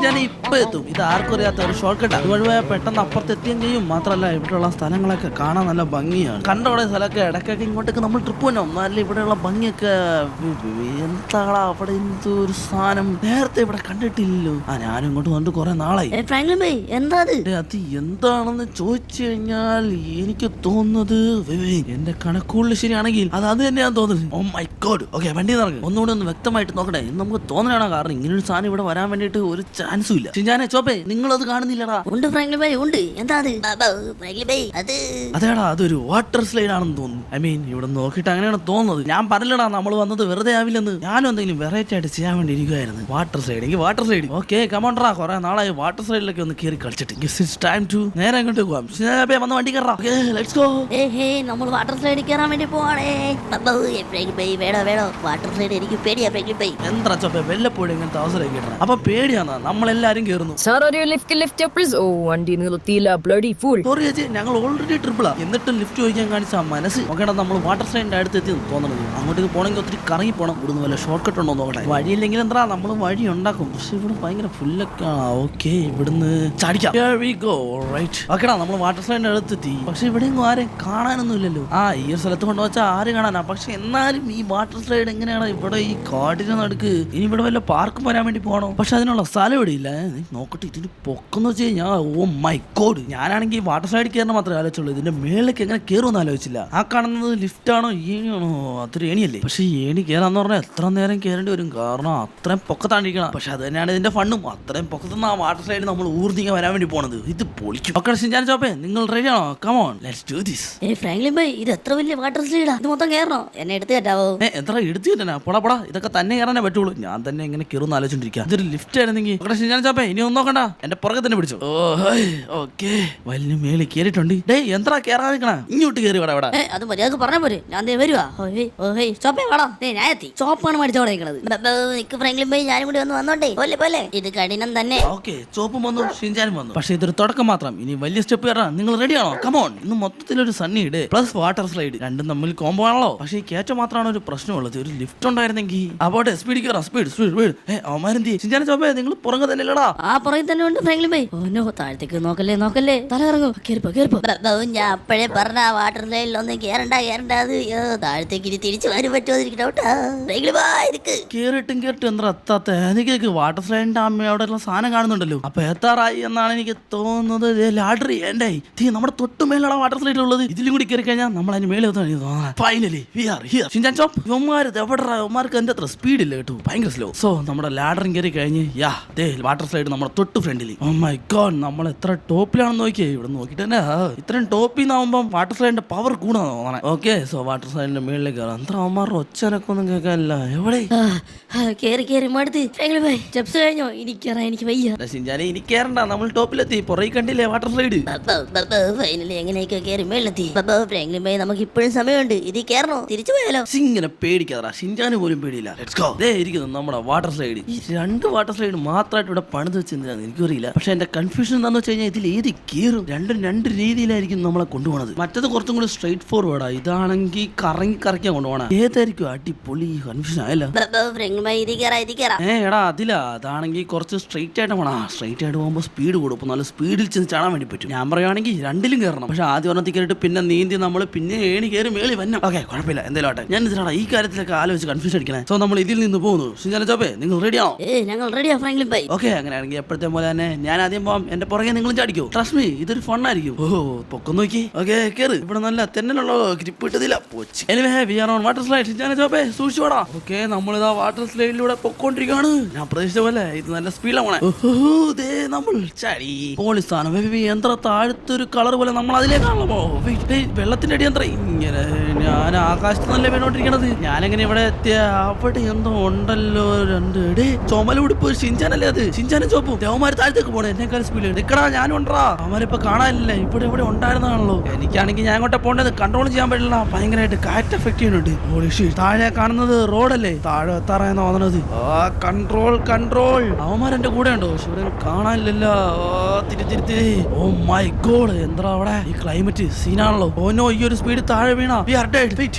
ഞാൻ ഇപ്പൊ എത്തും. ഇത് ആർക്കും അറിയാത്ത ഒരു ഷോർട്ട് കട്ട്. അതുവഴി പെട്ടെന്ന് അപ്പുറത്തെത്തിയും ചെയ്യും. മാത്രമല്ല ഇവിടെയുള്ള സ്ഥലങ്ങളൊക്കെ കാണാൻ നല്ല ഭംഗിയാണ്. കണ്ടോടെ സ്ഥലമൊക്കെ ഇടയ്ക്കൊക്കെ ഇങ്ങോട്ടേക്ക് നമ്മൾ ട്രിപ്പ് തന്നെ എന്നാലും ഇവിടെയുള്ള ഭംഗിയൊക്കെ എന്താ അവിടെ എന്തൊരു സാധനം നേരത്തെ ഇവിടെ കണ്ടിട്ടില്ലല്ലോ. ഞാനും ഇങ്ങോട്ട് വന്നിട്ട് കുറെ നാളായി. എന്താ അത് എന്താണെന്ന് ചോദിച്ചു കഴിഞ്ഞാൽ എനിക്ക് തോന്നുന്നത് എന്റെ കണക്കുകളിൽ ശരിയാണെങ്കിൽ അത് തന്നെയാ തോന്നുന്നത്. ഓ മൈ ഗോഡ്. ഓക്കെ, വണ്ടി നടക്കും. ഒന്നുകൂടി ഒന്ന് വ്യക്തമായിട്ട് നോക്കട്ടെ. നമുക്ക് തോന്നണോ? കാരണം ഇങ്ങനൊരു സാധനം ഇവിടെ വരാൻ വേണ്ടിട്ട് ഒരു ചാൻസും ഇല്ല. ഞാനേ ചോപ്പേ, നിങ്ങളത് കാണുന്നില്ലടാ. ഉണ്ട് ഫ്രാങ്ക്ലിൻ ബൈ, ഉണ്ട്. എന്താ അതേടാ, അതൊരു വാട്ടർ സ്ലൈഡ് ആണെന്ന് തോന്നുന്നു. ഐ മീൻ ഇവിടെ നോക്കിയിട്ട് അങ്ങനെയാണ് തോന്നുന്നത്. ഞാൻ പറഞ്ഞില്ലടാ നമ്മൾ വന്നത് വെറുതെ ആവില്ലെന്ന്. ഞാനും എന്തെങ്കിലും വെറൈറ്റി ആയിട്ട് ചെയ്യാൻ വേണ്ടി ഇരിക്കുവായിരുന്നു. വാട്ടർ സ്ലൈഡ്, എനിക്ക് വാട്ടർ സ്ലൈഡ്. ഓക്കെ, കമോൺട്രാ. കുറെ നാളായി വാട്ടർ സ്ലൈഡിലൊക്കെ ഒന്ന് കയറി കളിച്ചിട്ട്. നേരെ അങ്ങോട്ട് പോവാം. വന്ന് വണ്ടി കയറാം. Let's go. നമ്മൾ വാട്ടർ സ്ലൈഡിൽ കയറാൻ വേണ്ടി പോവാണേ. വേണോ വാട്ടർ സ്ലൈഡ്? എനിക്ക് പേടിയാ ഫ്രാങ്ക്ലിൻ ബൈ. എന്താ ചോപ്പേ, വല്ലപ്പോഴും ഇങ്ങനത്തെ അവസരം കിട്ടണം. അപ്പൊ പേടിയാന്നാ നമ്മളെല്ലാരും കയറുന്നു. ഞങ്ങൾ ഓൾറെഡി ട്രിപ്പിളാ. എന്നിട്ടും ലിഫ്റ്റ് ചോദിക്കാൻ കാണിച്ച മനസ്സ് നോക്കണ്ട. നമ്മൾ വാട്ടർ സ്ലൈഡിന്റെ അടുത്ത് എത്തി തോന്നുന്നത്. അങ്ങോട്ടേക്ക് പോണെങ്കിൽ ഒത്തിരി കറങ്ങി പോകണം. ഇവിടുന്ന് വല്ല ഷോർട്ട് കട്ട് ഉണ്ടോ നോക്കട്ടെ. വഴിയില്ലെങ്കിൽ എന്താ നമ്മൾ വഴി ഉണ്ടാക്കും. പക്ഷെ ഇവിടെ ഭയങ്കര ഫുള്ളൊക്കെ. ഓക്കെ, ഇവിടുന്ന് ചാടിക്കാം. ഓക്കെടാ, നമ്മൾ വാട്ടർ സ്ലൈഡിന്റെ അടുത്തെത്തി. പക്ഷെ ഇവിടെ ആരെയും കാണാനൊന്നും ഇല്ലല്ലോ. ഈ ഒരു സ്ഥലത്ത് കൊണ്ടുവച്ചാൽ ആര് കാണാനാ. പക്ഷെ എന്നാലും ഈ വാട്ടർ സ്ലൈഡ് എങ്ങനെയാണ് ഇവിടെ ഈ കാടിന് നടുക്ക്? ഇനി ഇവിടെ വല്ല പാർക്കും വരാൻ വേണ്ടി പോകണോ? പക്ഷെ അതിനുള്ള സ്ഥലം ഇവിടെ ഇല്ല. നോക്കട്ടെ, ഇതിന് പൊക്കെന്ന് വെച്ച് കഴിഞ്ഞാൽ ഓ മൈ ഗോഡ്. ഞാനാണെങ്കിൽ വാട്ടർ സ്ലൈഡിൽ കയറുന്ന മാത്രമേ ആലോചിച്ചുള്ളൂ. ഇതിന്റെ മേളിലേക്ക് എങ്ങനെ കയറുമെന്ന് ആലോചിച്ചില്ല. ആ കാണുന്നത് ലിഫ്റ്റ് ആണോ ഏണിയാണോ? അതൊരു ഏണിയല്ലേ. പക്ഷെ ഏണി കയറാന്ന് പറഞ്ഞാൽ എത്ര നേരം കയറേണ്ടി വരും. കാരണം അത്രയും പൊക്കത്താണ്ടിരിക്കണം. പക്ഷെ അത് തന്നെയാണ് ഇതിന്റെ ഫണ്ടും. അത്രയും പൊക്കത്തുനിന്ന് ആ വാട്ടർ സ്ലൈഡ് നമ്മൾ ഊർന്നിക്കാൻ വരാൻ വേണ്ടി പോണത്. ഇത് പൊളിക്കും. ചോപ്പേ, നിങ്ങൾ റെഡി ആണോ? Come on, let's do this. Franklin bye, ഇത് എത്ര വലിയ വാട്ടർ സ്ലൈഡാ. ഇത് മൊത്തം കയറണോ? എന്നെ എടുത്ത് കേട്ടാവോ? എത്ര എടുത്തു തന്നെയാ? പൊടാ, ഇതൊക്കെ തന്നെ കയറാനേ പറ്റുള്ളൂ. ഞാൻ തന്നെ എങ്ങനെ കയറുന്ന ആലോചിച്ചിരിക്കുക. ഇതൊരു ലിഫ്റ്റ് ആയിരുന്നെങ്കിൽ ചോപ്പേ ഇനി ഒന്നും നോക്കണ്ട, എന്റെ പുറകെ തന്നെ പിടിച്ചു. ഓക്കെ, വലിയ മേളിൽ കയറിയിട്ടുണ്ട്. ഡേ, എന്താ കയറാൻ നിൽക്കണ? ഇങ്ങോട്ട് കയറി വേടാ. ഇവിടെ അത് മര്യാദക്ക് പറഞ്ഞ പോരെ. ഞാൻ വരുവാ. ചോപ്പേ വേടാ. ഞാൻ എത്തി. ചോപ്പാണ് മടിച്ചോടെ നിൽക്കുന്നത്. ഫ്രാങ്ക്ലിൻ ബൈ, ഞാനും കൂടി വന്നോട്ടെ. പോലെ ഇത് കഠിനം തന്നെ. ഓക്കെ, ചോപ്പും വന്നു, ഷിൻചാനും വന്നു. പക്ഷെ ഇതൊരു തുടക്കം മാത്രം. ഇനി വലിയ സ്റ്റെപ്പ് കയറാം. നിങ്ങൾ റെഡിയാണോ? കമോൺ. ഇന്ന് മൊത്തത്തിലൊരു സണ്ണിയിട് പ്ലസ് വാട്ടർ സ്ലൈഡ് രണ്ടും തമ്മിൽ കോംബോ ആണല്ലോ. പക്ഷേ ഈ കയറ്റം മാത്രമാണ് ഒരു പ്രശ്നമുള്ളത്. ഒരു ലിഫ്റ്റ് ഉണ്ടായിരുന്നെങ്കിൽ അവിടെ സ്പീഡ് കയറാം. സ്പീഡ്. അവന്മാരെന്തി? ഷിൻചാനെ ചോപ്പേ, നിങ്ങൾ പുറകെ തന്നെ ഇല്ലടാ. പുറകെ തന്നെ ഉണ്ട് ഫ്രാങ്ക്ലിൻ ബൈ. ഓനോ, താഴത്തേക്ക് നോക്കല്ലേ. തല ഇറങ്ങും. ഞാൻ അപ്പോഴേ പറഞ്ഞ വാട്ടർ സ്ലൈഡിലൊന്നും കേറണ്ട. അത് താഴത്തേക്ക് ഇനി തിരിച്ചു വരാൻ പറ്റുമോ? കേറിട്ടും എന്താ എത്താത്ത? എനിക്ക് വാട്ടർ സ്ലൈഡിന്റെ അമ്മയോടെയുള്ള സാധനം കാണുന്നുണ്ടല്ലോ. അപ്പൊ എത്താറായി എന്നാണ് എനിക്ക് തോന്നുന്നത്. ലാഡറി എന്റെ നമ്മുടെ തൊട്ടുമേലുള്ള വാട്ടർ സ്ലൈഡ് ഉള്ളത്. ഇതിലും കൂടി കയറി കഴിഞ്ഞാൽ നമ്മൾ അതിന് മേലെ ഫൈനലി ഇവന്മാർക്ക് എന്റെ അത്ര സ്പീഡ് ഇല്ല കേട്ടോ, ഭയങ്കര സ്ലോ. സോ നമ്മുടെ ലാഡറും കയറി കഴിഞ്ഞ് വാട്ടർ സ്ലൈഡ് നമ്മുടെ തൊട്ട് ഫ്രണ്ടിൽ. ഓ മൈ ഗോഡ്, നമ്മൾ എത്ര ടോപ്പിലാണെന്ന് നോക്കിയേ. ഇവിടെ നോക്കിട്ട് തന്നെ ഇത്രയും ടോപ്പിൽ നിന്നാവുമ്പം വാട്ടർ സ്ലൈഡിന്റെ പവർ കൂടാന്ന് തോന്നണേ. ഓക്കെ, സോ വാട്ടർ സ്ലൈഡിന്റെ മേളിലേക്ക് കയറാം. അത്ര അവന്മാരുടെ ഒച്ചനൊക്കെ ഒന്നും കേൾക്കാനില്ല. എവിടെ കേറി മടുത്ത് സ്റ്റെപ്സ് കഴിഞ്ഞോ? എനിക്ക് വയ്യ. ഇനി കയറണ്ട, നമ്മൾ ടോപ്പിലെത്തി. പുറകെ കണ്ടില്ലേ വാട്ടർ സ്ലൈഡ്? ഫൈനലി എങ്ങനെയൊക്കെ കേറി മേളിലെത്തി. ഫ്രാങ്ക്ലിൻ ബൈ, നമുക്ക് ഇപ്പോഴും സമയമുണ്ട്. ഇതിൽ കയറണോ? തിരിച്ചു പോയാലോ? ഇങ്ങനെ പേടിക്കാറാ. ഷിൻചാന് പോലും പേടിയില്ല. Let's go. ദേ ഇരിക്കുന്നു നമ്മുടെ വാട്ടർ സ്ലൈഡ്. ഈ രണ്ട് വാട്ടർ സ്ലൈഡ് മാത്രമായിട്ട് ഇവിടെ പണിത് വെച്ചെന്തിനാന്ന് എനിക്കറിയില്ല. പക്ഷെ എന്റെ കൺഫ്യൂഷൻ എന്താണെന്ന് വെച്ച് കഴിഞ്ഞാൽ ഇതിൽ ഏത് കയറും? രണ്ടും രണ്ട് രീതിയിലായിരിക്കും നമ്മളെ കൊണ്ടുപോകണത്. മറ്റത് കുറച്ചും കൂടി സ്ട്രൈറ്റ് ഫോർവേഡാ. ഇതാണെങ്കിൽ കറക്കിയാ കൊണ്ടുപോകണം. ഏതായിരിക്കും അടിപൊളി? കൺഫ്യൂഷൻ ആയല്ലോ. എടാ അതിലാ. അതാണെങ്കിൽ കുറച്ച് സ്ട്രൈറ്റ് ആയിട്ട് പോണാ. സ്ട്രൈറ്റ് ആയിട്ട് പോകുമ്പോൾ സ്പീഡ് കൊടുക്കും. നല്ല സ്പീഡിൽ ചെന്ന് ചാടാൻ വേണ്ടി പറ്റും. ഞാൻ പറയുവാണെങ്കിൽ രണ്ടിലും കയറണം. പക്ഷെ ആദ്യം ഒരെണ്ണത്തിൽ കയറിയിട്ട് പിന്നെ നീന്തി നമ്മൾ പിന്നെ ഏണി കയറി മേളി വരണം. ഓക്കെ, കുഴപ്പമില്ല. എന്തായാലും ആട്ടെ. ഞാൻ ഇതിലാണ് ഈ കാര്യത്തിലൊക്കെ ആലോചിച്ച് കൺഫ്യൂഷൻ അടിക്കണേ. സോ നമ്മൾ ഇതിൽ നിന്ന് പോകുന്നു. ചോപ്പേ, നിങ്ങൾ റെഡിയാണോ? ഞങ്ങൾ റെഡിയാ ഫ്രാങ്ക്ലിൻ ബൈ. ഓക്കെ, അങ്ങനെയാണെങ്കിൽ എപ്പോഴത്തെ പോലെ തന്നെ ഞാൻ ആദ്യം പോവാം. എന്റെ പുറകെ നിങ്ങളും ചാടിക്കോ. ട്രസ്റ്റ് മീ, ഇതൊരു ഫണ്ണായിരിക്കും. പൊക്കം നോക്കി. ഓക്കെ, കയറി. ഇവിടെ നല്ല തെന്നലുള്ളോ, ഗ്രിപ്പ് കിട്ടതില്ല. Water slide. ചോപ്പേ, സൂക്ഷിച്ചോടാ. ഓക്കെ, നമ്മളിതാ വാട്ടർ സ്ലൈഡിലൂടെ പൊക്കോണ്ടിരിക്കുകയാണ്. ഞാൻ പ്രതീക്ഷിച്ച പോലെ ഇത് നല്ല സ്പീഡിലാണ്. നമ്മൾ ചാടി. പോളിസ്ഥാനം യന്ത്ര താഴത്തൊരു കളർ പോലെ നമ്മൾ അതിലേക്കാണല്ലോ. വെള്ളത്തിന്റെ അടി യന്ത്രം ഇങ്ങനെ. ഞാൻ ആകാശത്ത് നല്ല വീണോണ്ടിരിക്കണത്. ഞാനെങ്ങനെ ഇവിടെ എത്തിയ? അവിടെ എന്തോ ഉണ്ടല്ലോ. രണ്ട് ചുമലുടുപ്പ്. ഷിൻചാനല്ലേ അത്? ഷിൻചാനും ചോപ്പും ദേവന്മാര് താഴത്തേക്ക് പോണേ. എന്നെക്കാൾ സ്പീഡ് നിക്കടാ. ഞാനും ഉണ്ടാ. അവന്മാരിപ്പോ കാണാനില്ല. ഇവിടെ ഉണ്ടായിരുന്നാണല്ലോ. എനിക്കാണെങ്കിൽ ഞാൻ അങ്ങോട്ട് പോകേണ്ടത് കൺട്രോൾ ചെയ്യാൻ പറ്റില്ല. ഭയങ്കരമായിട്ട് കാറ്റ് എഫക്ട് ചെയ്യുന്നുണ്ട്. താഴെ കാണുന്നത് റോഡല്ലേ? താഴെ എത്താറായെന്ന് തോന്നണത്. കൺട്രോൾ. അവന്മാരെന്റെ കൂടെ ഉണ്ടോ? പക്ഷെ ഇവിടെ കാണാനില്ലല്ലോ. തിരി. ഓ മൈ ഗോഡ്, എന്താ അവിടെ? ഈ ക്ലൈമറ്റ് സീനാണല്ലോ. ഓനോ, ഈ ഒരു സ്പീഡ് താഴെ വീണ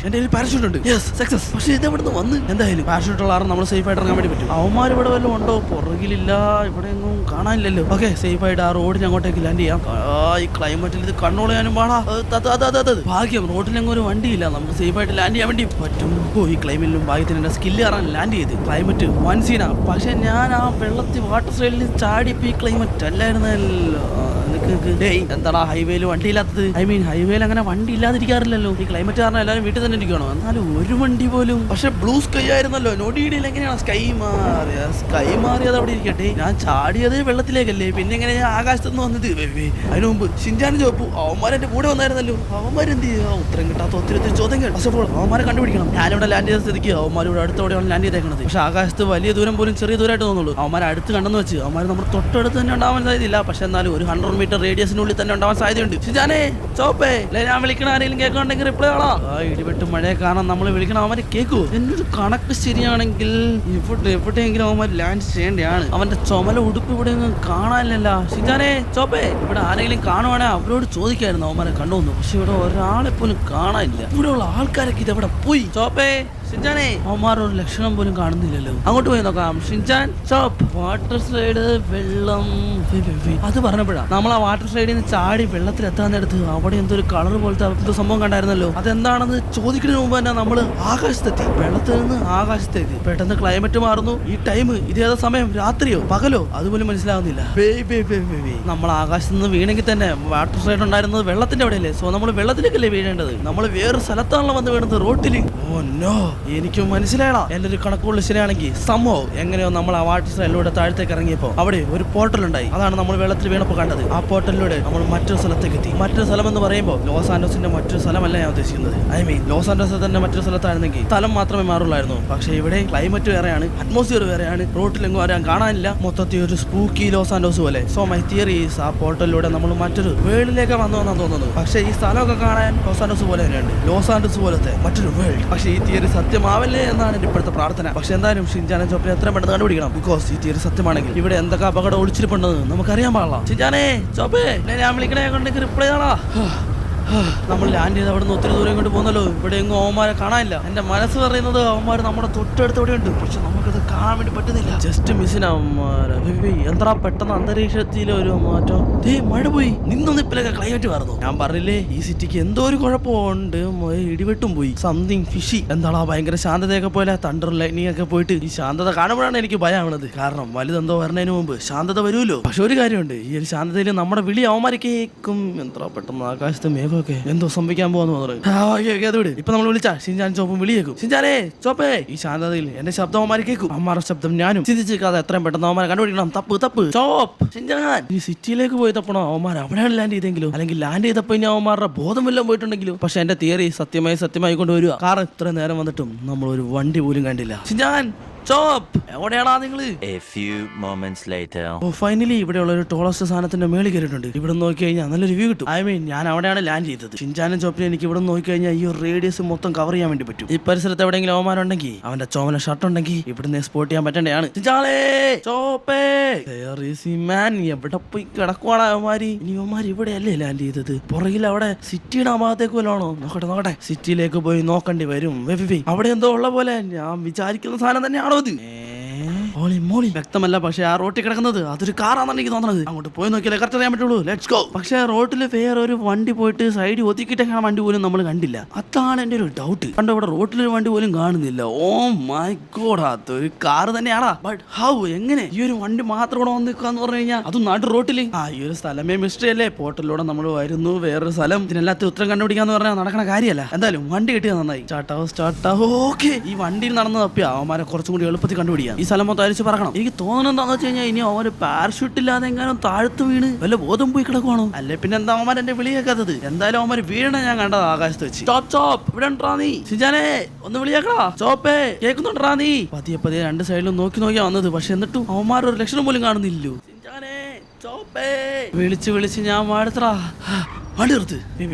എന്റെ പാരഷൂട്ട് ഉണ്ട്. സക്സസ്. പക്ഷെ ഇത് എവിടെ നിന്ന് വന്ന്? എന്തായാലും പാരഷൂട്ട് ഉള്ള നമ്മൾ സേഫ് ആയിട്ട് ഇറങ്ങാൻ വേണ്ടി പറ്റും. അവന്മാർ ഇവിടെ വല്ലതും ഉണ്ടോ? പുറകിലില്ല, ഇവിടെ ഒന്നും കാണാനില്ലല്ലോ. ഓക്കെ, സേഫ് ആയിട്ട് ആ റോഡിന് അങ്ങോട്ടേക്ക് ലാൻഡ് ചെയ്യാം. ഈ ക്ലൈമറ്റിൽ ഇത് കൺട്രോൾ ചെയ്യാനും പാടാ. ഭാഗ്യം റോഡിലെങ്ങും ഒരു വണ്ടിയില്ല, നമുക്ക് സേഫ് ആയിട്ട് ലാൻഡ് ചെയ്യാൻ വേണ്ടി പറ്റും. ഈ ക്ലൈമറ്റിലും ഭാഗ്യത്തിന് എന്റെ സ്കില്ല് കാരണം ലാൻഡ് ചെയ്ത്. ക്ലൈമറ്റ് വൺ സീനാ. പക്ഷെ ഞാൻ ആ വെള്ളത്തിൽ വാട്ടർ സൈഡിൽ ചാടിപ്പോ ഈ ക്ലൈമറ്റ് അല്ലായിരുന്നല്ലോ. എന്താടാ ഹൈവേയിൽ വണ്ടി ഇല്ലാത്തത്? ഐ മീൻ ഹൈവേയിൽ അങ്ങനെ വണ്ടി ഇല്ലാതിരിക്കാറില്ലല്ലോ. ഈ ക്ലൈമറ്റ് കാരണം എല്ലാവരും വീട്ടിൽ തന്നെ ഇരിക്കണോ? എന്നാലും ഒരു വണ്ടി പോലും. പക്ഷെ ബ്ലൂ സ്കൈ ആയിരുന്നല്ലോ. നോഡിയിടയിൽ എങ്ങനെയാണ് സ്കൈ മാറിയത്? അവിടെ ഇരിക്കട്ടെ, ഞാൻ ചാടിയത് വെള്ളത്തിലേക്കല്ലേ, പിന്നെ എങ്ങനെ ഞാൻ ആകാശത്ത് നിന്ന് വന്നത്? അതിനു മുമ്പ് ഷിൻചാനും ചോപ്പു അവന്മാരെന്റെ കൂടെ വന്നായിരുന്നല്ലോ. അവന്മാരെന്ത് ചെയ്യുക? ഉത്തരം കിട്ടാത്ത ഒത്തിരി ചോദ്യങ്ങൾ. പക്ഷെ അവന്മാരെ കണ്ടുപിടിക്കണം. ഞാനിവിടെ ലാൻഡ് ചെയ്ത സ്ഥിതിക്ക് അവന്മാരിവിടെ അടുത്തോടെയാണ് ലാൻഡ് ചെയ്തേക്കുന്നത്. പക്ഷെ ആകാശത്ത് വലിയ ദൂരം പോലും ചെറിയ ദൂരമായിട്ട് തോന്നുള്ളൂ. അവന്മാരെ അടുത്ത് കണ്ടെന്ന് വെച്ച് അവന്മാർ നമ്മുടെ തൊട്ടടുത്ത് തന്നെ ഉണ്ടാവാൻ സാധ്യതയില്ല. പക്ഷെ എന്നാലും ഒരു 100 മീറ്റർ റേഡിയസിനുള്ളിൽ തന്നെ ഉണ്ടാവാൻ സാധ്യതയുണ്ട്. ഷിജാനെ, ചോപ്പേ, ഞാൻ വിളിക്കണ ആരെങ്കിലും കേൾക്കണമെങ്കിൽ റിപ്ലൈ ആണോ? ഇടിവെട്ട് മഴയെ കാരണം നമ്മൾ വിളിക്കണം. അവന്മാരെ കേൾക്കൂ. എന്നൊരു കണക്ക് ശരിയാണെങ്കിൽ എവിടെയെങ്കിലും അവന്മാർ ലാൻഡ് ചെയ്യേണ്ടതാണ്. അവന്റെ ചുമല ഉടുപ്പ് ഇവിടെ ഒന്നും കാണാനില്ലല്ലോ. ഷിജാനെ, ചോപ്പേ, ഇവിടെ ആരെങ്കിലും കാണുവാണെങ്കിൽ അവരോട് ചോദിക്കായിരുന്നു അവന്മാരെ കണ്ടുവന്നു. പക്ഷെ ഇവിടെ ഒരാളെ പോലും കാണാനില്ല. ഇവിടെയുള്ള ആൾക്കാരൊക്കെ ഇതെവിടെ പോയി? ചോപ്പേ, ഷിൻചാനെ, അവന്മാർ ഒരു ലക്ഷണം പോലും കാണുന്നില്ലല്ലോ. അങ്ങോട്ട് പോയി നോക്കാം. Shinchan, stop. വാട്ടർ സ്ലൈഡ്, വെള്ളം. അത് പറഞ്ഞപ്പോഴാ നമ്മൾ ആ വാട്ടർ സ്ലൈഡിൽ നിന്ന് ചാടി വെള്ളത്തിൽ എത്താൻ നേരത്ത് അവിടെ എന്തൊരു കളർ പോലത്തെ എന്തോ സംഭവം കണ്ടായിരുന്നല്ലോ. അതെന്താണെന്ന് ചോദിക്കുന്നതിന് മുമ്പ് തന്നെ നമ്മള് ആകാശത്തെത്തി. വെള്ളത്തിൽ നിന്ന് ആകാശത്തെത്തി. പെട്ടെന്ന് ക്ലൈമറ്റ് മാറുന്നു. ഈ ടൈം ഇതേതാ സമയം? രാത്രിയോ പകലോ? അതുപോലും മനസ്സിലാവുന്നില്ല. നമ്മൾ ആകാശത്ത് നിന്ന് വീണെങ്കിൽ തന്നെ വാട്ടർ സ്ലൈഡ് ഉണ്ടായിരുന്നത് വെള്ളത്തിന്റെ അവിടെയല്ലേ. സോ നമ്മൾ വെള്ളത്തിലേക്കല്ലേ വീഴേണ്ടത്. നമ്മൾ വേറെ സ്ഥലത്താണല്ലോ വന്ന് വീണത്, റോട്ടിൽ. ഓ നോ, എനിക്ക് മനസ്സിലായടാ. എന്റെ ഒരു കണക്കുള്ള ശരിയാണെങ്കിൽ സംഭവം എങ്ങനെയോ നമ്മൾ ആ വാട്ടർ സൈഡിലൂടെ താഴത്തേക്ക് ഇറങ്ങിയപ്പോ അവിടെ ഒരു പോർട്ടൽ ഉണ്ടായി. അതാണ് നമ്മൾ വെള്ളത്തിൽ വീണപ്പോ കണ്ടത്. ആ പോർട്ടലിലൂടെ നമ്മൾ മറ്റൊരു സ്ഥലത്തേക്ക് എത്തി. മറ്റൊരു സ്ഥലം എന്ന് പറയുമ്പോൾ ലോസ് ആൻഡോസിന്റെ മറ്റൊരു സ്ഥലമല്ല ഞാൻ ഉദ്ദേശിക്കുന്നത്. ഐ മീൻ ലോസ് ആൻഡോസ് തന്നെ മറ്റൊരു സ്ഥലത്തായിരുന്നെങ്കിൽ സ്ഥലം മാത്രമേ മാറുള്ളായിരുന്നു. പക്ഷെ ഇവിടെ ക്ലൈമറ്റ് വേറെയാണ്, അറ്റ്മോസ്ഫിയർ വേറെയാണ്, റോട്ടിലെങ്ങും ആരും കാണാനില്ല. മൊത്തത്തിൽ ഒരു സ്പൂക്കി ലോസ് ആൻഡോസ് പോലെ. സോ മൈ തിയറി ഈസ് ആ പോർട്ടലിലൂടെ നമ്മൾ മറ്റൊരു വേൾഡിലേക്ക് വന്നുവെന്നാണ് തോന്നുന്നത്. പക്ഷേ ഈ സ്ഥലമൊക്കെ കാണാൻ ലോസ് ആൻഡോസ് പോലെ തന്നെയുണ്ട്. ലോസ് ആൻഡോസ് പോലത്തെ മറ്റൊരു വേൾഡ്. പക്ഷേ ഈ തിയറി സത്യമാവല്ലേ എന്നാണ് എന്റെ ഇപ്പോഴത്തെ പ്രാർത്ഥന. പക്ഷെ എന്തായാലും ഷിൻചാനും ചോപ്പിനെ എത്രയും പെട്ടെന്ന് കണ്ടുപിടിക്കണം. ബിക്കോസ് ഈ തിയറി സത്യമാണെങ്കിൽ ഇവിടെ എന്തൊക്കെ അപകടം ഒളിച്ചിരിപ്പുണ്ടെന്ന് നമുക്കറിയാൻ പാടില്ല. ഷിൻചാനെ, ചോപ്പേ, ഞാൻ വിളിക്കണേ കൊണ്ടെങ്കിൽ റിപ്ലൈ ആണോ? നമ്മൾ ലാൻഡ് ചെയ്ത് അവിടെ നിന്ന് ഒത്തിരി ദൂരം കൊണ്ട് പോകുന്നല്ലോ. ഇവിടെ എങ്ങും അവന്മാരെ കാണാനില്ല. എന്റെ മനസ്സ് പറയുന്നത് അവന്മാർ നമ്മുടെ തൊട്ടടുത്തോടെ ഉണ്ട്. പക്ഷെ നമുക്കത് കാണാൻ വേണ്ടി പറ്റുന്നില്ല. ജസ്റ്റ് മിസ്സിന് അവന്മാരെ. എന്താ പെട്ടെന്ന് അന്തരീക്ഷത്തിൽ ഒരു മാറ്റം. മഴ പോയി. നിപ്പിലൊക്കെ ക്ലൈമറ്റ് മാറുന്നു. ഞാൻ പറഞ്ഞില്ലേ ഈ സിറ്റിക്ക് എന്തോ ഒരു കുഴപ്പമുണ്ട്. ഇടിവെട്ടും പോയി. Something fishy. എന്താണോ ഭയങ്കര ശാന്തതയൊക്കെ പോലെ തണ്ടർ ലൈനിങ് ഒക്കെ പോയിട്ട് ഈ ശാന്തത കാണുമ്പോഴാണ് എനിക്ക് ഭയമാണത്. കാരണം വലുതെന്തോ വരുന്നതിന് മുമ്പ് ശാന്തത വരുമല്ലോ. പക്ഷെ ഒരു കാര്യമുണ്ട്, ഈ ഒരു ശാന്തതയിൽ നമ്മുടെ വിളി അവന്മാരെ കേൾക്കും. എന്താ പെട്ടെന്ന് ആകാശത്ത് മേഘം എന്തോ സംഭവിക്കാൻ പോകുന്നത്. ഇപ്പൊ നമ്മൾ വിളിച്ചാ ഷിൻചാൻ ചോപ്പും വിളിയേക്കും. ഷിൻചാനെ, ചോപ്പേ, ഈ ശാന്തതയിൽ എന്റെ ശബ്ദം അവന്മാരെ കേൾക്കും. അമ്മാരുടെ ശബ്ദം ഞാനും ചിന്തിച്ചിരിക്കാതെ എത്രയും പെട്ടെന്ന് അവന്മാരെ കണ്ടുപിടിക്കണം. തപ്പ് ചോപ്പ്. ഷിൻചാൻ, ഈ സിറ്റിയിലേക്ക് പോയി തപ്പണോ? അവന്മാർ അവിടെയാണ് ലാൻഡ് ചെയ്തെങ്കിലും, അല്ലെങ്കിൽ ലാൻഡ് ചെയ്തപ്പോ ഇനി അവന്മാരുടെ ബോധം വല്ലതും പോയിട്ടുണ്ടെങ്കിലും. പക്ഷെ എന്റെ തിയറി സത്യമായി കൊണ്ടുവരിക. കാരണം ഇത്ര നേരം വന്നിട്ടും നമ്മൾ ഒരു വണ്ടി പോലും കണ്ടില്ല. ഷിൻചാൻ, ചോപ്പ്, എവിടെയാണാ നിങ്ങള്? A few moments later. Finally ഇവിടെയുള്ള ഒരു ടോളസ്റ്റ് സാധനത്തിന്റെ മേളിൽ കയറിയിട്ടുണ്ട്. ഇവിടെ നോക്കി കഴിഞ്ഞാൽ നല്ലൊരു വ്യൂ കിട്ടും. ഐ മീൻ ഞാൻ അവിടെയാണ് ലാൻഡ് ചെയ്തത്. ഷിൻചാനും ചോപ്പിനും എനിക്ക് ഇവിടെ നോക്കി കഴിഞ്ഞാൽ ഈ ഒരു റേഡിയസ് മൊത്തം കവർ ചെയ്യാൻ വേണ്ടി പറ്റും. ഈ പരിസരത്ത് എവിടെയെങ്കിലും അവന്മാരുണ്ടെങ്കിൽ, അവന്റെ ചോമല ഷർട്ട് ഉണ്ടെങ്കിൽ ഇവിടുന്ന് എക്സ്പോർട്ട് ചെയ്യാൻ പറ്റേണ്ടതാണ്. ചോപ്പേ, എവിടെ പോയി കിടക്കുവാണ് അവന്മാര്? ഇനി അവന്മാർ ഇവിടെയല്ലേ ലാൻഡ് ചെയ്തത്? പുറകിൽ അവിടെ സിറ്റിയുടെ ആ ഭാഗത്തേക്ക് വല്ലാണോ? നോക്കട്ടെ, സിറ്റിയിലേക്ക് പോയി നോക്കേണ്ടി വരും. അവിടെ എന്തോ ഉള്ള പോലെ ഞാൻ വിചാരിക്കുന്ന സാധനം തന്നെയാണോ? മോളി വ്യക്തമല്ല. പക്ഷെ ആ റോട്ടിൽ കിടക്കുന്നത് അതൊരു കാറാണെന്ന് എനിക്ക് തോന്നുന്നത്. അങ്ങോട്ട് പോയി നോക്കിയാലേ കറക്റ്റ് അറിയാൻ പറ്റുള്ളൂ. Let's go. പക്ഷെ റോട്ടിൽ വേറെ ഒരു വണ്ടി പോയിട്ട് സൈഡിൽ ഒതുക്കിയിട്ടൊക്കെ വണ്ടി പോലും നമ്മൾ കണ്ടില്ല. അതാണ് എന്റെ ഒരു ഡൗട്ട്. കണ്ടോ, ഇവിടെ റോട്ടിലൊരു വണ്ടി പോലും കാണുന്നില്ല. ഓ മൈ ഗോഡ്, അതൊരു കാർ തന്നെയാണോ? ബട്ട് ഹൗ, എങ്ങനെ ഈ ഒരു വണ്ടി മാത്രം ഇവിടെ വന്ന് നിൽക്കാന്ന് പറഞ്ഞു കഴിഞ്ഞാൽ അതും നാട്ടു റോട്ടിൽ? ഈ ഒരു സ്ഥലമേ മിസ്റ്ററി അല്ലേ. പോർട്ടലിലൂടെ നമ്മൾ വരുന്നു, വേറൊരു സ്ഥലം. ഇതിനെല്ലാത്ത ഉത്തരം കണ്ടുപിടിക്കാന്ന് പറഞ്ഞാൽ നടക്കണ കാര്യമല്ല. എന്തായാലും വണ്ടി കിട്ടിയത് നന്നായി. സ്റ്റാർട്ടാവും. ഓക്കെ, ഈ വണ്ടിയിൽ നടന്നു തപ്പിയാ അവന്മാരെ കുറച്ചും കൂടി എളുപ്പത്തിൽ കണ്ടുപിടിക്കാം. ഈ സ്ഥലം മൊത്തം അരിച്ച് പറക്കണം. എനിക്ക് തോന്നുന്നത് എന്താണെന്ന് വെച്ച് കഴിഞ്ഞാൽ ഇനി അവര് പാരഷൂട്ട് ഇല്ലാതെ എങ്ങാനും താഴ്ത്തു വീണ് വല്ല ബോധം പോയി കിടക്കുവാണോ? അല്ലെ പിന്നെ എന്താ അവന്മാർ എന്റെ വിളി കേൾക്കാത്തത്? എന്തായാലും അവന്മാർ വീണ ഞാൻ കണ്ടത് ആകാശത്ത് വെച്ച്. ചോപ്പ്, ഇവിടെ ഉണ്ടാ നീ? ഷിൻചാനെ, ഒന്ന് വിളിയാക്കടാ. ചോപ്പേ, കേൾക്കുന്നുണ്ടാ നീ? പതിയെ രണ്ട് സൈഡിലും നോക്കിയാ വന്നത്. പക്ഷെ എന്നിട്ടും അവന്മാർ ഒരു ലക്ഷണം പോലും കാണുന്നില്ലല്ലോ. ഷിൻചാനെ, ചോപ്പേ, വിളിച്ച് ഞാൻ മാടത്തടാ. വണ്ടി നിർത്ത്.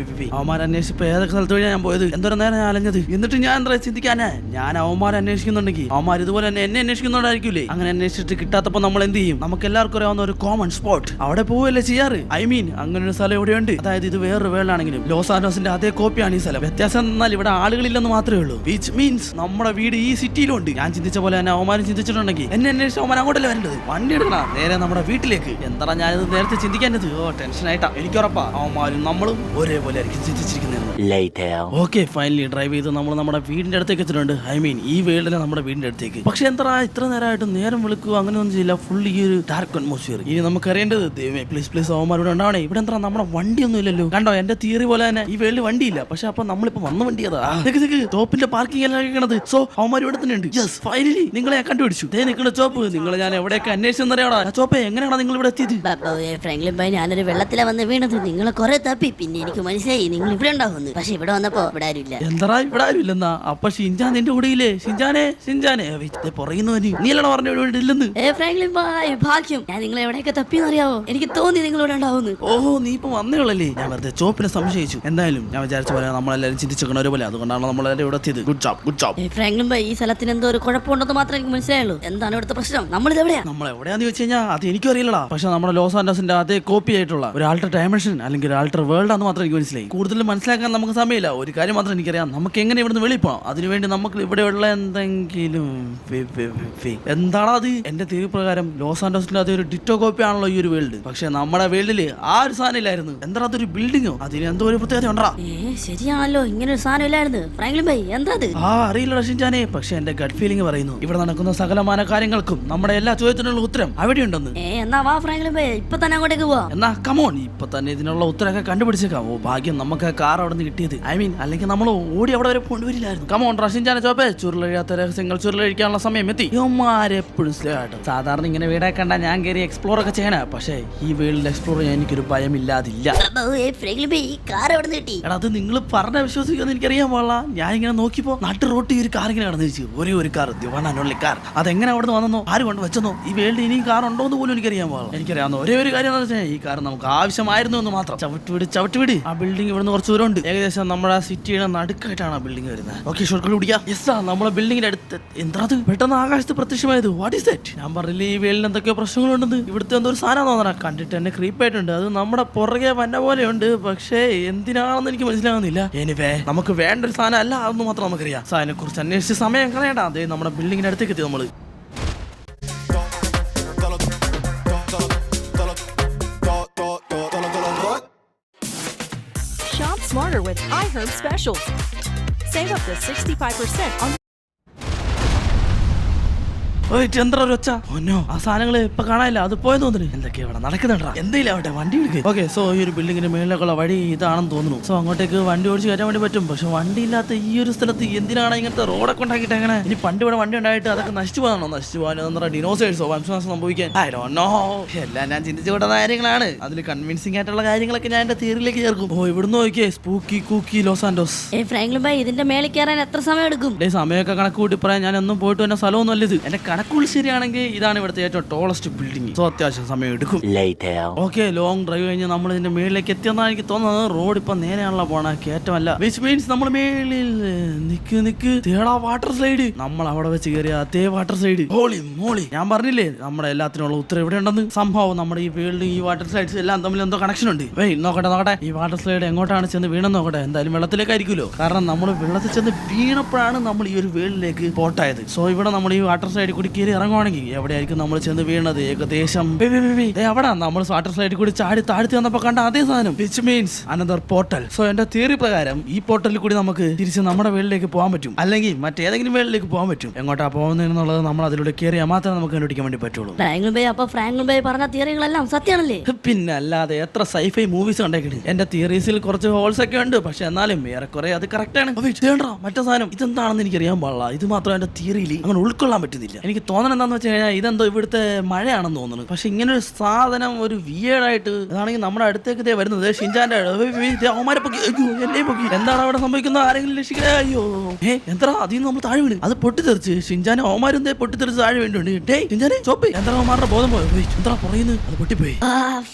അവന്മാർ അന്വേഷിച്ചപ്പോ ഏതൊക്കെ സ്ഥലത്ത് വഴിയാണ് ഞാൻ പോയത്? എന്തോരം നേരം ഞാൻ അലഞ്ഞത്. എന്നിട്ട് ഞാൻ എന്താ ചിന്തിക്കാനാ? ഞാൻ അവന്മാരെ അന്വേഷിക്കുന്നുണ്ടെങ്കിൽ അവന്മാർ ഇതുപോലെ തന്നെ എന്നെ അന്വേഷിക്കുന്നുണ്ടായിരിക്കൂലേ? അങ്ങനെ അന്വേഷിച്ചിട്ട് കിട്ടാത്തപ്പോ നമ്മൾ എന്ത് ചെയ്യും? നമുക്ക് എല്ലാവർക്കും അറിയാവുന്ന ഒരു കോമൺ സ്പോട്ട്, അവിടെ പോവല്ലേ ചെയ്യാറ്. ഐ മീൻ അങ്ങനെ ഒരു സ്ഥലം എവിടെയുണ്ട്. അതായത് ഇത് വേറൊരു വേൾഡാണെങ്കിലും ലോസ് ആന്റോസിന്റെ അതേ കോപ്പിയാണ് ഈ സ്ഥലം. വ്യത്യാസം എന്നാൽ ഇവിടെ ആളുകളില്ലെന്ന് മാത്രമേ ഉള്ളൂ. വിച്ച് മീൻസ് നമ്മുടെ വീട് ഈ സിറ്റിയിലുണ്ട്. ഞാൻ ചിന്തിച്ച പോലെ തന്നെ അവന്മാരും ചിന്തിച്ചിട്ടുണ്ടെങ്കിൽ എന്നെ അന്വേഷിച്ച് അവന്മാർ അങ്ങോട്ടല്ലേ വരേണ്ടത്. വണ്ടി എടുക്കണം നേരെ നമ്മുടെ വീട്ടിലേക്ക്. എന്താ ഞാനിത് നേരത്തെ ചിന്തിക്കാനത്? ടെൻഷൻ ആയിട്ടാ. എനിക്കുറപ്പാ അവന്മാരും നമ്മളും ഒരേപോലെ ആയിരിക്കും ചിന്തിച്ചിരിക്കുന്നത്. Later. ഓക്കെ, ഫൈനലി ഡ്രൈവ് ചെയ്ത് നമ്മൾ നമ്മുടെ വീടിന്റെ അടുത്തേക്ക് എത്തിയിട്ടുണ്ട്. ഐ മീൻ ഈ വേൾഡിലെ നമ്മുടെ വീടിന്റെ അടുത്തേക്ക്. പക്ഷെ എന്താ ഇത്ര നേരമായിട്ട് നേരം വിളിക്കുക അങ്ങനെയൊന്നും ചെയ്യില്ല. ഫുൾ ഈ ഒരു ഡാർക്ക് അറ്റ്മോസ്ഫിയർ. ഇനി നമുക്ക് അറിയേണ്ടത് ദൈവമേ പ്ലീസ് അവന്മാർ ഇവിടെ ഉണ്ടാവണേ. ഇവിടെ എന്താ നമ്മുടെ വണ്ടിയൊന്നും ഇല്ലല്ലോ. കണ്ടോ എന്റെ തിയറി പോലെ തന്നെ ഈ വേൾഡിൽ വണ്ടിയില്ല. പക്ഷെ അപ്പൊ നമ്മളിപ്പോ വന്ന വണ്ടി അതാ ടോപ്പിന്റെ പാർക്കിംഗ് എല്ലാം കഴിക്കണത്. സോ അവന്മാർ ഇവിടെ തന്നെ ഉണ്ട്. യെസ് ഫൈനലി നിങ്ങളെ ഞാൻ കണ്ടുപിടിച്ചു. നിങ്ങളുടെ ചോപ്പ് നിങ്ങളെ ഞാൻ എവിടെയൊക്കെ അന്വേഷിച്ചെന്നറിയാടാ. ചോപ്പേ എങ്ങനെയാണ് നിങ്ങൾ ഇവിടെ എത്തിയത്? ഫ്രാങ്ക്ലിൻ ഭായ് ഞാനൊരു വെള്ളത്തിലെ വന്ന് വീണത്. നിങ്ങളെ കുറെ തപ്പി. പിന്നെ എനിക്ക് മനസ്സിലായി നിങ്ങൾ ഇവിടെ ഉണ്ടാവുന്നു. പക്ഷെ ഇവിടെ വന്നപ്പോ ഇവിടെ ആരുമില്ല. എന്താ ഇവിടെ ആരും ഇല്ലെന്നാ? അപ്പൊ ഷിൻജാൻ നിന്റെ കൂടെയില്ലേ? ഷിൻജാനെ പറയുന്നവന് നീ അല്ലടാ പറഞ്ഞു ഇവിടെ ഇല്ലെന്ന്. ഫ്രാങ്ക്ലിൻ ഭായ് ഭാഗ്യം. ഞാൻ നിങ്ങളെ എവിടെയൊക്കെ തപ്പിയെന്നറിയാവോ? എനിക്ക് തോന്നി നിങ്ങൾ ഇവിടെ ഉണ്ടാവുന്നു. ഓഹോ നീ ഇപ്പൊ വന്നേളല്ലേ? ഞാൻ വെറുതെ ചോപ്പിനെ സംശയിച്ചു. എന്തായാലും ഞാൻ വിചാരിച്ച പോലെ നമ്മളെല്ലാരും ചിന്തിച്ചേക്കണ ഒരുപോലെ. അതുകൊണ്ടാണ് നമ്മളെല്ലാരും ഇവിടെ എത്തിയത്. Good job. ഫ്രാങ്ക്ലിൻ ഭായ് ഈ സ്ഥലത്തിന് എന്തോ ഒരു കുഴപ്പമുണ്ടെന്ന് മാത്രമേ എനിക്ക് മനസ്സിലായുള്ളൂ. എന്താണ് ഇവിടുത്തെ പ്രശ്നം? നമ്മളിത് എവിടെയാ? നമ്മൾ എവിടെയാന്ന് ചോദിച്ചു കഴിഞ്ഞാൽ അത് എനിക്കും അറിയില്ലടാ. പക്ഷെ നമ്മുടെ ലോസ് ആന്റോസിന്റെ അതേ കോപ്പി ആയിട്ടുള്ള ഒരു ആൾട്ടർ ഡയമെൻഷൻ അല്ലെങ്കിൽ ഒരു ആൾട്ടർ വേൾഡ് ആണെന്ന് മാത്രം എനിക്ക് മനസ്സിലായി. കൂടുതൽ മനസ്സിലാക്കാൻ നമുക്ക് സമയമില്ല. ഒരു കാര്യം മാത്രം എനിക്കറിയാം, നമുക്ക് എങ്ങനെ ഇവിടുന്ന് വെളിയിൽ പോകണം. അതിനുവേണ്ടി നമുക്ക് ഇവിടെയുള്ള എന്തെങ്കിലും എന്താണോ അത്? എന്റെ തീരു പ്രകാരം ലോസ് ആന്റോസിന്റെ അതേ ഒരു ഡിറ്റോ കോപ്പി ആണല്ലോ ഈ ഒരു വേൾഡ്. പക്ഷെ നമ്മുടെ വേൾഡില് ആ ഒരു സാധനം ഇല്ലായിരുന്നു. എന്താ അതൊരു ബിൽഡിങ്ങോ? അതിന് എന്തോ ഒരു പ്രത്യേകത ഉണ്ടാ. ശരിയാണല്ലോ, ഇങ്ങനെ ഒരു സാധനം ഇല്ലായിരുന്നു. ഫ്രാങ്ക്ലിൻ ഭായ് എന്താ അത്? അറിയില്ല ഷിൻജാനെ. പക്ഷെ എന്റെ ഗട്ട് ഫീലിംഗ് പറയുന്നു ഇവിടെ നടക്കുന്ന സകലമാന കാര്യങ്ങൾക്കും നമ്മുടെ എല്ലാ ചോദ്യത്തിനുള്ള ഉത്തരം അവിടെ ഉണ്ടെന്ന്. എന്നാ വാ ഫ്രാങ്ക്ലിൻ ഭായ് ഇപ്പൊ തന്നെ അങ്ങോട്ടേക്ക് പോവാ. എന്നാ കമോൺ ഇപ്പൊ തന്നെ ഇതിനുള്ള ഉത്തരമൊക്കെ കണ്ടുപിടിച്ചേക്കാം. ഓ ഭാഗ്യം നമുക്ക് കാർ അവിടെ നിന്ന് കിട്ടിയത്. ഐ മീൻ അല്ലെങ്കിൽ നമ്മൾ ഓടി അവിടെ വരെ കൊണ്ടുവരില്ലായിരുന്നു. കമോൺ ഷിൻജാനെ ചോപ്പേ ചുരുളഴിയാത്ത രഹസ്യങ്ങൾ ചുരുളഴിക്കാനുള്ള സമയം എത്തി. എപ്പോഴും സ്ലോ ആയിട്ട്. സാധാരണ ഇങ്ങനെ വീടാ കണ്ട ഞാൻ കയറി എക്സ്പ്ലോർ ഒക്കെ ചെയ്യണ. പക്ഷേ ഈ വേൾഡിൽ എക്സ്പ്ലോർ ചെയ്യാൻ എനിക്കൊരു ഭയമില്ലാതില്ല. എടാ അത് നിങ്ങൾ പറഞ്ഞ വിശ്വസിക്കുമെന്ന് എനിക്കറിയാൻ പാടില്ല. ഞാൻ ഇങ്ങനെ നോക്കിയപ്പോ നാട്ടു റോട്ടി ഒരു കാർ ഇങ്ങനെ കടന്നു വെച്ചു. ഒരു കാർ ദിവണ്ണി കാർ. അതെങ്ങനെ അവിടെ നിന്ന് വന്നോ? ആര് കൊണ്ട് വെച്ചെന്നോ? ഈ വേൾഡിൽ ഇനിയും കാർ ഉണ്ടോ എന്ന് പോലും എനിക്കറിയാൻ പാടില്ല. എനിക്കറിയാവുന്ന ഒരേ ഒരു കാര്യം എന്ന് വെച്ചാൽ ഈ കാർ നമുക്ക് ആവശ്യമായിരുന്നു എന്ന് മാത്രം. ചവിട്ടുവിട്. ആ ബിൽഡിംഗ് ഇവിടുന്ന് കുറച്ച് ദൂരം ഉണ്ട്. ഏകദേശം നമ്മുടെ സിറ്റിയുടെ നടുക്കായിട്ടാണ് ആ ബിൽഡിംഗ് വരുന്നത്. ഓക്കെ ഷോർട്ട് പിടിക്കാം. യെസ് നമ്മളെ ബിൽഡിങ്ങിന്റെ അടുത്ത് എന്താ അത് പെട്ടെന്ന് ആകാശത്ത് പ്രത്യക്ഷമായത്? What is that? ഞാൻ പറഞ്ഞില്ലേ ഈ വേൾഡിൽ എന്തൊക്കെയോ പ്രശ്നങ്ങളുണ്ടെന്ന്. ഇവിടുത്തെ എന്തോ ഒരു സാധനം തോന്നണ. കണ്ടിട്ട് എന്നെ ക്രീപ്പായിട്ടുണ്ട്. അത് നമ്മുടെ പുറകെ വന്ന പോലെയുണ്ട്. പക്ഷേ എന്തിനാണെന്ന് എനിക്ക് മനസ്സിലാവുന്നില്ല. എനിവേ നമുക്ക് വേണ്ട ഒരു സാധനം അല്ല അതൊന്നും മാത്രം നമുക്കറിയാം. സോ അതിനെ കുറിച്ച് അന്വേഷിച്ച് സമയം കളയണ്ട. അതേ നമ്മുടെ ബിൽഡിങ്ങിന്റെ അടുത്തേക്ക് എത്തി നമ്മള്. Shop smarter with iHerb specials. Save up to 65% on ആ സാധനങ്ങള് ഇപ്പൊ കാണാനില്ല. അത് പോയെന്ന് തോന്നുന്നു. എന്തൊക്കെയാ ഇവിടെ നടക്കുന്നുണ്ടാ? എന്തെങ്കിലും ആവട്ടെ വണ്ടി വിളിക്കുക. ഓക്കെ സോ ഈ ഒരു ബിൽഡിങ്ങിന്റെ മേളിലേക്കുള്ള വഴി ഇതാണെന്ന് തോന്നുന്നു. സോ അങ്ങോട്ടേക്ക് വണ്ടി ഓടിച്ച് കയറ്റാൻ വേണ്ടി പറ്റും. പക്ഷെ വണ്ടി ഇല്ലാത്ത ഈ ഒരു സ്ഥലത്ത് എന്തിനാണ് ഇങ്ങനത്തെ റോഡൊക്കെ ഉണ്ടാക്കിയിട്ട്? എങ്ങനെ ഇനി പണ്ട് ഇവിടെ വണ്ടി ഉണ്ടായിട്ട് അതൊക്കെ നശിച്ചു പോകാനോ? നശിച്ചു പോകാനോ? ഡിനോസേഴ്സോ വംശനാശം സംഭവിക്കാൻ? I don't know. എല്ലാം ഞാൻ ചിന്തിച്ചു കൊണ്ട കാര്യങ്ങളാണ്. അതിൽ കൺവിൻസിംഗ് ആയിട്ടുള്ള കാര്യങ്ങളൊക്കെ ഞാൻ എന്റെ തിയറിയിലേക്ക് ചേർക്കും. ഓ ഇവിടുന്ന് നോക്കിയേ സ്പൂക്കി കൂക്കി ലോസ് ആന്റോസ്. ഫ്രാങ്ക്ലിൻ ഭായ് ഇതിന്റെ മേളിൽ കയറാൻ എത്ര സമയം എടുക്കും? സമയമൊക്കെ കണക്ക് കൂട്ടി പറയാൻ ഞാൻ ഒന്നും പോയിട്ട് വന്ന സ്ഥലമൊന്നും അല്ലത്. എന്റെ കണക്കുകൾ ശരിയാണെങ്കിൽ ഇതാണ് ഇവിടുത്തെ ഏറ്റവും ടോളസ്റ്റ് ബിൽഡിംഗ്. സോ അത്യാവശ്യം സമയം എടുക്കും. ഓക്കെ ലോങ് ഡ്രൈവ് കഴിഞ്ഞ് നമ്മൾ ഇതിന്റെ മേളിലേക്ക് എത്തിയെന്നാണ് എനിക്ക് തോന്നുന്നത്. റോഡ് ഇപ്പൊ നേരെയാണല്ലോ പോണ, കയറ്റമല്ല. വിച്ച് മീൻസ് നമ്മൾ മേളിൽ നിക്ക് തേടാ വാട്ടർ സ്ലൈഡ്. നമ്മൾ അവിടെ വെച്ച് കയറിയ അതേ വാട്ടർ സ്ലൈഡ്. ഹോളി മോളി, ഞാൻ പറഞ്ഞില്ലേ നമ്മുടെ എല്ലാത്തിനുള്ള ഉത്തരം ഇവിടെ ഉണ്ടെന്ന്. സംഭവം നമ്മുടെ ഈ വേൾഡ് ഈ വാട്ടർ സ്ലൈഡ്സ് എല്ലാം തമ്മിൽ എന്തോ കണക്ഷൻ ഉണ്ട്. നോക്കട്ടെ ഈ വാട്ടർ സ്ലൈഡ് എങ്ങോട്ടാണ് ചെന്ന് വീണെന്ന് നോക്കട്ടെ. എന്തായാലും വെള്ളത്തിലേക്കായിരിക്കുമല്ലോ. കാരണം നമ്മൾ വെള്ളത്തിൽ ചെന്ന് വീണപ്പോഴാണ് നമ്മൾ ഈ ഒരു വേൾഡിലേക്ക് പോട്ടായത്. സോ ഇവിടെ നമ്മൾ ഈ വാട്ടർ സ്ലൈഡിൽ കൂടി കയറി ഇറങ്ങുവാണെങ്കിൽ എവിടെയായിരിക്കും നമ്മൾ ചെന്ന് വീണത്? ഏകദേശം അവിടെ നമ്മൾ വാട്ടർ സ്ലൈഡിൽ കൂടി ചാടി താഴ്ത്തി വന്നപ്പോ കണ്ട അതേ സാധനം. Which means another portal. So എന്റെ തിയറി പ്രകാരം ഈ പോർട്ടലിൽ കൂടി നമുക്ക് തിരിച്ച് നമ്മുടെ വേൾഡിലേക്ക് പോകാൻ പറ്റും. അല്ലെങ്കിൽ മറ്റേതെങ്കിലും വേൾഡിലേക്ക് പോകാൻ പറ്റും. എങ്ങോട്ടാ പോകുന്നതെന്നുള്ളത് നമ്മൾ അതിലൂടെ കയറിയാൽ മാത്രമേ നമുക്ക് കണ്ടുപിടിക്കാൻ വേണ്ടി പറ്റുള്ളൂ. ഫ്രാങ്ക്ലിൻ ഭായ് പറഞ്ഞ തിയറികളെല്ലാം സത്യമാണല്ലേ? പിന്നെ അല്ലാതെ എത്ര സൈഫൈ മൂവീസ് കണ്ടേക്കണ്. എന്റെ തിയറീസിൽ കുറച്ച് ഹോൾസ് ഒക്കെ ഉണ്ട്. പക്ഷെ എന്നാലും ഏറെക്കുറെ അത് കറക്റ്റ് ആണ്. മറ്റേ സാധനം ഇതെന്താണെന്ന് എനിക്ക് അറിയാൻ പാടില്ല. ഇത് മാത്രം എന്റെ തിയറിയിൽ അങ്ങനെ ഉൾക്കൊള്ളാൻ പറ്റുന്നില്ല. എനിക്ക് തോന്നണം എന്താന്ന് വെച്ച് കഴിഞ്ഞാൽ ഇതെന്തോ ഇവിടുത്തെ മഴയാണെന്ന് തോന്നുന്നു. പക്ഷെ ഇങ്ങനെ ഒരു സാധനം ഒരു വിയേഡായിട്ട് അതാണെങ്കിൽ നമ്മുടെ അടുത്തേക്ക് ഇതേ വരുന്നത് ഷിൻചാന്റെ അവന്മാരെ പൊക്കി. അയ്യോ എന്നെ പൊക്കി. എന്താണ് അവിടെ സംഭവിക്കുന്നത്? ആരെങ്കിലും രക്ഷിക്കണേ. അയ്യോ എന്താ അതിൽ നിന്ന് നമ്മൾ താഴെ വീണ് അത് പൊട്ടിത്തെറിച്ച് ഷിൻചാനെ അവന്മാരും പൊട്ടിത്തെറിച്ച് താഴെ വേണ്ടിയുണ്ട്. ഷിൻചാനെ ചോപ്പ് എന്താ അവന്മാരുടെ ബോധം പോയി. എന്താ പറയുന്നത്? അത് പൊട്ടിപ്പോയി.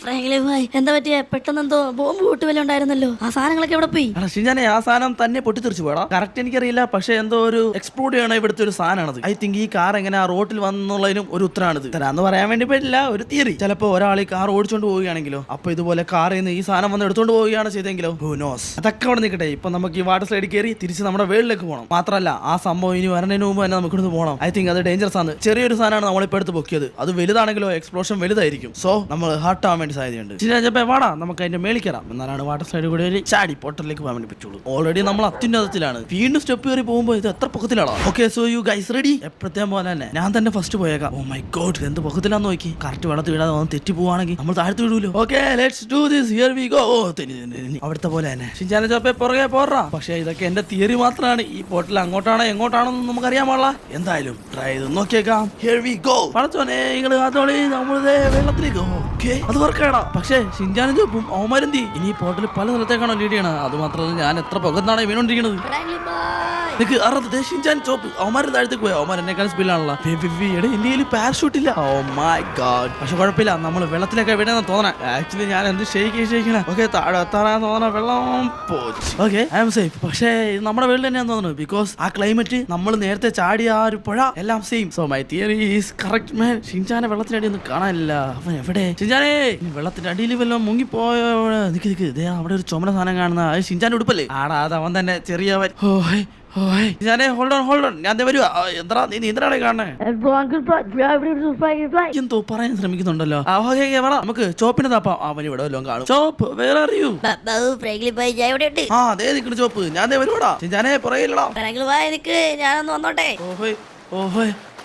ഫ്രാങ്ക്ലിൻ ഭായ് എന്താ പറ്റിയ? പെട്ടെന്ന് എന്തോ ബോംബ് പൊട്ടുവല്ല ഉണ്ടായിരുന്നല്ലോ, ആ സാധനങ്ങളൊക്കെ എവിടെ പോയി? ഷിൻചാനെ ആ സാധനം തന്നെ പൊട്ടിത്തെറിച്ച് പോടാ. കറക്റ്റ് എനിക്കറിയില്ല, പക്ഷെ എന്തോ ഒരു എക്സ്പ്ലോഡ് ചെയ്യണ ഇവിടുത്തെ ഒരു സാധനമാണത്. ഐ തിങ്ക് ഈ കാർ എങ്ങനെ ആ റോട്ടിൽ വന്നുള്ളതിനും ഒരു ഉത്തരമാണിത്. തരാന്ന് പറയാൻ വേണ്ടി പറ്റില്ല, ഒരു തിയറി. ചിലപ്പോ ഒരാൾ ഈ കാർ ഓടിച്ചോണ്ട് പോവുകയാണെങ്കിലോ, അപ്പൊ ഇതുപോലെ കാറിൽ നിന്ന് ഈ സാധനം വന്ന് എടുത്തോണ്ട് പോവുകയാണ് ചെയ്തെങ്കിലോ, ഹു നോസ്. അതൊക്കെ അവിടെ നിൽക്കട്ടെ. ഇപ്പൊ നമുക്ക് ഈ വാട്ടർ സ്ലൈഡിൽ കയറി തിരിച്ച് നമ്മുടെ വേൾഡിലേക്ക് പോകണം. മാത്രമല്ല ആ സംഭവം ഇനി വരണതിന് മുമ്പ് തന്നെ നമുക്ക് ഇവിടുന്ന് പോകണം. ഐ തിങ്ക് അത് ഡേഞ്ചറസ് ആണ്. ചെറിയൊരു സാധനമാണ് നമ്മളിപ്പോ എടുത്ത് പൊക്കിയത്. അത് വലുതാണെങ്കിലോ എക്സ്പ്ലോഷൻ വലുതായിരിക്കും. സോ നമ്മൾ ഹാർട്ട് ആവാൻ വേണ്ടി സാധ്യതയുണ്ട്. വാടാ നമുക്ക് അതിന്റെ മേളിൽ കയറാം. എന്നാലാണ് വാട്ടർ സ്ലൈഡ് കൂടി ഒരു ചാടി പോർട്ടലിലേക്ക് പോകാൻ വേണ്ടി പറ്റുള്ളൂ. ഓൾറെഡി നമ്മൾ അത്യുന്നതത്തിലാണ്. വീണ്ടും സ്റ്റെപ്പ് കയറി പോകുമ്പോൾ ഇത് എത്ര പൊക്കത്തിലാണോ? Okay so you guys ready? എപ്പോഴത്തെ പോലെ തന്നെ ഞാൻ തന്നെ ഫസ്റ്റ് പോയേക്കാം. ഓ മൈ ഗോഡ് എന്ത് പൊക്കത്തിലാന്ന് നോക്കി. കറക്റ്റ് വെള്ളത്തിൽ വീഴാതെ തെറ്റി പോവാണെങ്കിൽ നമ്മൾ താഴ്ത്തു വിടൂലോ. Okay let's do this here we go. അവിടുത്തെ പോലെ തന്നെ ഷിൻചാനെ ചോപ്പേ പുറകെ പോറാ. പക്ഷെ ഇതൊക്കെ എന്റെ തിയറി മാത്രമാണ്. ഈ പോർട്ടൽ അങ്ങോട്ടാണോ എങ്ങോട്ടാണോന്നും നമുക്ക് അറിയാൻ പാടില്ല. എന്തായാലും ട്രൈ ചെയ്ത് നോക്കിയേക്കാം. Here we go. പടച്ചോനെ നിങ്ങൾ അതോളി നമ്മളിതേ വെള്ളത്തിലേക്ക്. ഓക്കെ അത് വർക്കാടാ. പക്ഷേ ഷിൻചാനും ചോപ്പും അവന്മാരെന്തി ഇനി ഈ പോർട്ടൽ പല സ്ഥലത്തേക്കാണോ ലീഡ് ചെയ്യണം. അത് മാത്രമല്ല ഞാൻ എത്ര പൊക്കത്താണ് വീണോണ്ടിരിക്കുന്നത്. ഷിൻചാൻ ചോപ്പ് അവന്മാരെ താഴത്തേക്ക് പോയി. അവന്മാർ എന്നെക്കാൾ സ്പീഡിലാണല്ലോ. എന്റെ പാരഷൂട്ട് ഇല്ല. Oh my God. പക്ഷെ കുഴപ്പമില്ല, നമ്മൾ വെള്ളത്തിലൊക്കെ വീണെന്ന് തോന്നണം. ആക്ച്വലി ഞാൻ എന്ത് ഷെയ്ക്കണം. ഓക്കെ താഴെ എത്താനാ തോന്നണ വെള്ളം പോച്ച്. Okay I am safe. പക്ഷേ ഇത് നമ്മുടെ വീട്ടിൽ തന്നെയാന്ന് തോന്നുന്നു. ബിക്കോസ് ആ ക്ലൈമറ്റ് നമ്മൾ നേരത്തെ ചാടിയ ആ ഒരു പുഴ എല്ലാം same. So my theory is correct man. ഷിൻചാനെ വെള്ളത്തിന്റെ അടി ഒന്നും കാണാനില്ല. അവൻ എവിടെ? ഷിൻചാനെ വെള്ളത്തിന്റെ അടിയിൽ വല്ലതും മുങ്ങിപ്പോയോ? നിക്ക് അവിടെ ഒരു ചുമന്ന സാധനം കാണുന്ന അത് ഷിൻചാന്റെ ഉടുപ്പല്ലേ? ആടാ അത് അവൻ തന്നെ ചെറിയവൻ. ഞാനേ ഹോൾഡ് ഓൺ ഞാൻ വരുവാ. എന്താ നീ നീന്തലാണെ കാണണേ? എന്തോ പറയാൻ ശ്രമിക്കുന്നുണ്ടല്ലോ. നമുക്ക് ചോപ്പിന് താപ്പാം. അവൻ ഇവിടെ വല്ലതും കാണും. ചോപ്പ് വേറെ അറിയൂ? ഫ്രാങ്ക്ലിൻ ഭായ് ഞാൻ ഇവിടെ ഉണ്ട്. അതേ നിൽക്കണ ചോപ്പ്. ഞാൻ വരുവാടാ. ഞാനേ പുറകില്ലടാ. ഫ്രാങ്ക്ലിൻ ഭായ് നിക്ക്, ഞാനൊന്ന് വന്നോട്ടെ. ഓഹോ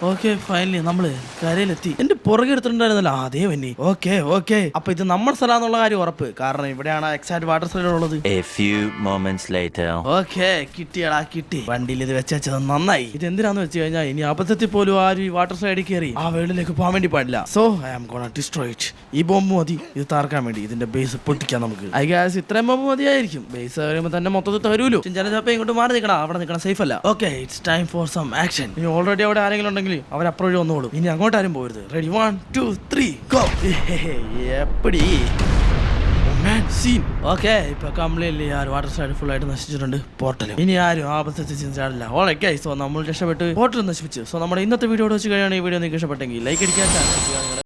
ഓക്കെ ഫൈനലി നമ്മള് കരയിലെത്തി. എന്റെ പുറകെ എടുത്തിട്ടുണ്ടായിരുന്നല്ലോ അതേ വന്നി. ഓക്കെ അപ്പൊ ഇത് നമ്മുടെ സ്ഥലമാണെന്നുള്ള കാര്യം ഉറപ്പ്. കാരണം ഇവിടെയാണ് എക്സാക്ട് വാട്ടർ സ്ലൈഡ് ഉള്ളത്. A few moments later. Okay കിട്ടിയടാ കിട്ടി. വണ്ടിയിൽ ഇത് വെച്ചത് നന്നായി. ഇത് എന്തിനാന്ന് വെച്ച് കഴിഞ്ഞാൽ ഇനി അബദ്ധത്തിൽ പോലും ആരും ഈ വാട്ടർ സ്ലൈഡിൽ കയറി ആ വേൾഡിലേക്ക് പോകാൻ വേണ്ടി പാടില്ല. So I am gonna destroy it. ഈ ബോംബ് മതി ഇത് താർക്കാൻ വേണ്ടി. ഇതിന്റെ ബേസ് പൊട്ടിക്കാൻ നമുക്ക്. ഐ ഗാസ് ഇത്രയും ബോംബ് മതിയായിരിക്കും. ബേസ് വരുമ്പോൾ തന്നെ മൊത്തത്തിൽ തരൂലോ. ചിഞ്ചാനപ്പ ഇങ്ങോട്ട് മാറി നിൽക്കണം. അവിടെ നിൽക്കണം, സേഫ് അല്ല. Okay it's time for some action. ഇനി ഓൾറെഡി അവിടെ ആരെങ്കിലും ഉണ്ടെങ്കിൽ അവർ അപ്രോച്ച് വന്നോളൂ. ഇനി അങ്ങോട്ടാരും പോരുത്. Ready 1 2 3 go. എപ്പടി ഓക്കെ ഇപ്പൊ കംപ്ലീറ്റ്ലി ആ വാട്ടർ സ്ലൈഡ് ഫുൾ ആയിട്ട് നശിച്ചിട്ടുണ്ട്. പോർട്ടലും ഇനി ആരും ആപത്തിൽ ചിന്തിച്ചാടില്ല. ഓക്കെ സോ നമ്മൾ രക്ഷപ്പെട്ട് പോർട്ടൽ നശിപ്പിച്ചു. സോ നമ്മുടെ ഇന്നത്തെ വീഡിയോ വെച്ച് കഴിയാണ്. ഈ വീഡിയോ നിങ്ങൾക്ക് ഇഷ്ടപ്പെട്ടെങ്കിൽ ലൈക്ക് അടിക്കാൻ